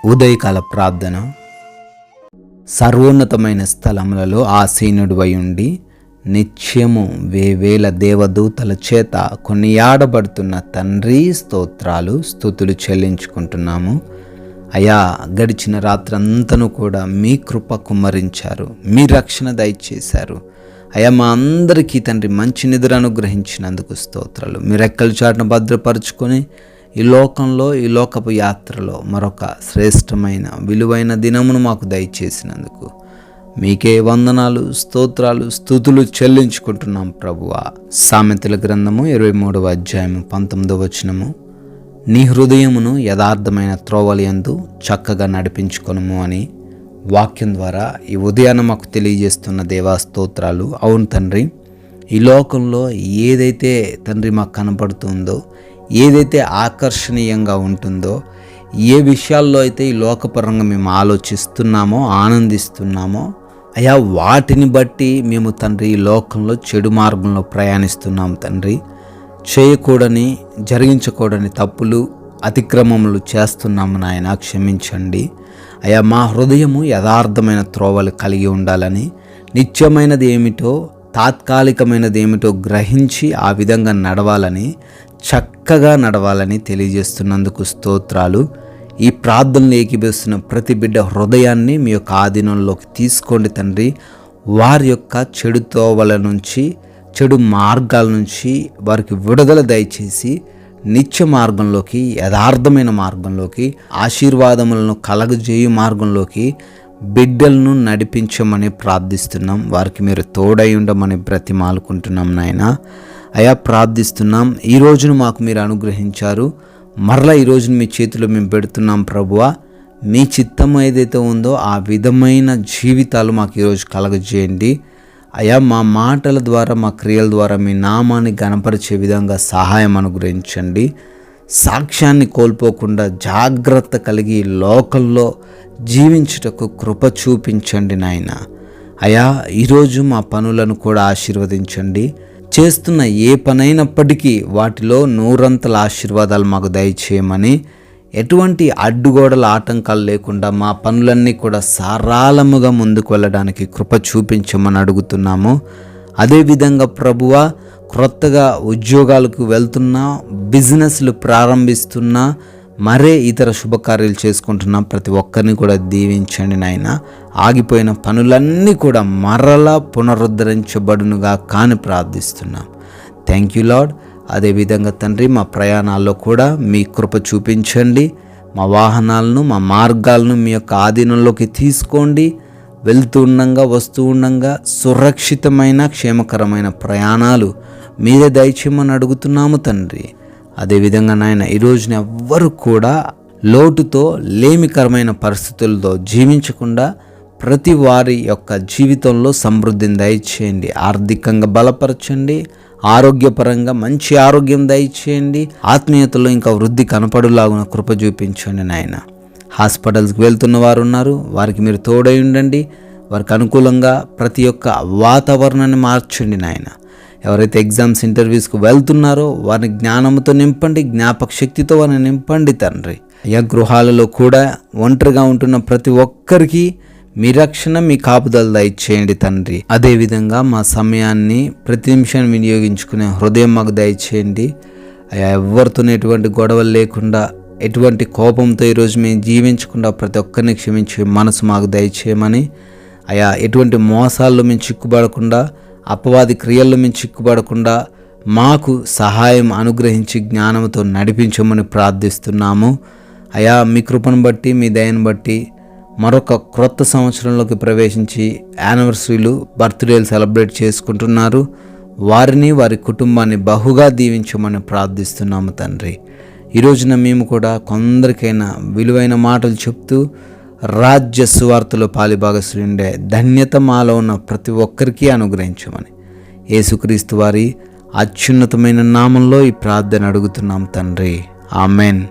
ఉదయకాల ప్రార్థన. సర్వోన్నతమైన స్థలములలో ఆసీనుడివై ఉండి నిత్యము వేవేల దేవదూతల చేత కొనియాడబడుతున్న తండ్రి స్తోత్రాలు స్తుతులు చెల్లించుకుంటున్నాము. అయా, గడిచిన రాత్రంతను కూడా మీ కృప కుమ్మరించారు, మీ రక్షణ దయచేశారు. అయా, మా అందరికీ తండ్రి మంచి నిద్ర అనుగ్రహించినందుకు స్తోత్రాలు. మీ రెక్కల చాటును భద్రపరుచుకొని ఈ లోకంలో, ఈ లోకపు యాత్రలో మరొక శ్రేష్టమైన విలువైన దినమును మాకు దయచేసినందుకు మీకే వందనాలు, స్తోత్రాలు, స్తుతులు చెల్లించుకుంటున్నాం ప్రభువా. సామెతల గ్రంథము 23వ అధ్యాయము 19వ వచనము, నీ హృదయమును యథార్థమైన త్రోవలయందు చక్కగా నడిపించుకొనుము అని వాక్యం ద్వారా ఈ ఉదయాన మాకు తెలియజేస్తున్న దేవా స్తోత్రాలు. అవును తండ్రి, ఈ లోకంలో ఏదైతే తండ్రి మాకు కనపడుతుందో, ఏదైతే ఆకర్షణీయంగా ఉంటుందో, ఏ విషయాల్లో అయితే ఈ లోకపరంగా మేము ఆలోచిస్తున్నామో, ఆనందిస్తున్నామో, అయా వాటిని బట్టి మేము తండ్రి ఈ లోకంలో చెడు మార్గంలో ప్రయాణిస్తున్నాం తండ్రి. చేయకూడని, జరిగించకూడని తప్పులు, అతిక్రమములు చేస్తున్నాము నాయన, క్షమించండి. అయా, మా హృదయము యథార్థమైన త్రోవలు కలిగి ఉండాలని, నిత్యమైనది ఏమిటో, తాత్కాలికమైనది ఏమిటో గ్రహించి ఆ విధంగా నడవాలని, చక్కగా నడవాలని తెలియజేస్తున్నందుకు స్తోత్రాలు. ఈ ప్రార్థనలు ఏకీభవిస్తున్న ప్రతి బిడ్డ హృదయాన్ని మీ యొక్క ఆధీనంలోకి తీసుకోండి తండ్రి. వారి యొక్క చెడు తోవల నుంచి, చెడు మార్గాల నుంచి వారికి విడుదల దయచేసి నిత్య మార్గంలోకి, యథార్థమైన మార్గంలోకి, ఆశీర్వాదములను కలగజేయు మార్గంలోకి బిడ్డలను నడిపించమని ప్రార్థిస్తున్నాం. వారికి మీరు తోడై ఉండమని బ్రతిమాలుకుంటున్నాం నాయన. అయా, ప్రార్థిస్తున్నాం. ఈ రోజును మాకు మీరు అనుగ్రహించారు, మరలా ఈ రోజును మీ చేతిలో మేము పెడుతున్నాం ప్రభువా. మీ చిత్తం ఏదైతే ఉందో ఆ విధమైన జీవితాలు మాకు ఈరోజు కలగజేయండి. అయా, మా మాటల ద్వారా, మా క్రియల ద్వారా మీ నామాన్ని గణపరిచే విధంగా సహాయం అనుగ్రహించండి. సాక్ష్యాన్ని కోల్పోకుండా జాగ్రత్త కలిగి లోకల్లో జీవించుటకు కృప చూపించండి నాయన. అయా, ఈరోజు మా పనులను కూడా ఆశీర్వదించండి. చేస్తున్న ఏ పనైనప్పటికీ వాటిలో నూరంతల ఆశీర్వాదాలు మాకు దయచేయమని, ఎటువంటి అడ్డుగోడల ఆటంకాలు లేకుండా మా పనులన్నీ కూడా సరళముగా ముందుకు వెళ్ళడానికి కృప చూపించమని అడుగుతున్నాము. అదేవిధంగా ప్రభువా, క్రొత్తగా ఉద్యోగాలకు వెళ్తున్నా, బిజినెస్లు ప్రారంభిస్తున్నా, మరే ఇతర శుభకార్యాలు చేసుకుంటున్నాం ప్రతి ఒక్కరిని కూడా దీవించండి నాయన. ఆగిపోయిన పనులన్నీ కూడా మరలా పునరుద్ధరించబడునుగా కాని ప్రార్థిస్తున్నాం. Thank you lord. అదేవిధంగా తండ్రి, మా ప్రయాణాల్లో కూడా మీ కృప చూపించండి. మా వాహనాలను, మా మార్గాలను మీ యొక్క ఆధీనంలోకి తీసుకోండి. వెళ్తూ ఉండంగా, వస్తూ ఉండంగా సురక్షితమైన, క్షేమకరమైన ప్రయాణాలు మీరే దయచేయమని అడుగుతున్నాము తండ్రి. అదేవిధంగా నాయన, ఈ రోజున ఎవ్వరు కూడా లోటుతో, లేమికరమైన పరిస్థితులతో జీవించకుండా ప్రతి వారి యొక్క జీవితంలో సమృద్ధిని దయచేయండి. ఆర్థికంగా బలపరచండి, ఆరోగ్యపరంగా మంచి ఆరోగ్యం దయచేయండి. ఆత్మీయతలో ఇంకా వృద్ధి కనపడులాగున కృప చూపించండి నాయన. హాస్పిటల్స్కి వెళ్తున్న వారు ఉన్నారు, వారికి మీరు తోడై ఉండండి. వారికి అనుకూలంగా ప్రతి ఒక్క వాతావరణాన్ని మార్చండి నాయన. ఎవరైతే ఎగ్జామ్స్, ఇంటర్వ్యూస్కి వెళ్తున్నారో వారిని జ్ఞానంతో నింపండి, జ్ఞాపక శక్తితో వారిని నింపండి తండ్రి. అయ్యా, గృహాలలో కూడా ఒంటరిగా ఉంటున్న ప్రతి ఒక్కరికి మీ రక్షణ, మీ కాపుదల దయచేయండి తండ్రి. అదేవిధంగా మా సమయాన్ని ప్రతి నిమిషాన్ని వినియోగించుకునే హృదయం మాకు దయచేయండి. అయ్యా, ఎవరితోనే ఎటువంటి గొడవలు లేకుండా, ఎటువంటి కోపంతో ఈరోజు మేము జీవించకుండా ప్రతి ఒక్కరిని క్షమించే మనసు మాకు దయచేయమని, అయ్యా ఎటువంటి మోసాల్లో మేము చిక్కుబడకుండా, అపవాది క్రియల్లో మేము చిక్కుపడకుండా మాకు సహాయం అనుగ్రహించి జ్ఞానంతో నడిపించమని ప్రార్థిస్తున్నాము. అయా, మీ కృపను బట్టి, మీ దయను బట్టి మరొక క్రొత్త సంవత్సరంలోకి ప్రవేశించి యానివర్సరీలు, బర్త్డేలు సెలబ్రేట్ చేసుకుంటున్నారు. వారిని, వారి కుటుంబాన్ని బహుగా దీవించమని ప్రార్థిస్తున్నాము తండ్రి. ఈ రోజున మేము కూడా కొందరికైనా విలువైన మాటలు చెప్తూ రాజ్య సువార్తలో పాలిభాగస్తులు ఉండే ధన్యత మాలో ఉన్న ప్రతి ఒక్కరికి అనుగ్రహించమని యేసుక్రీస్తు వారి అత్యున్నతమైన నామంలో ఈ ప్రార్థన అడుగుతున్నాం తండ్రి. ఆమెన్.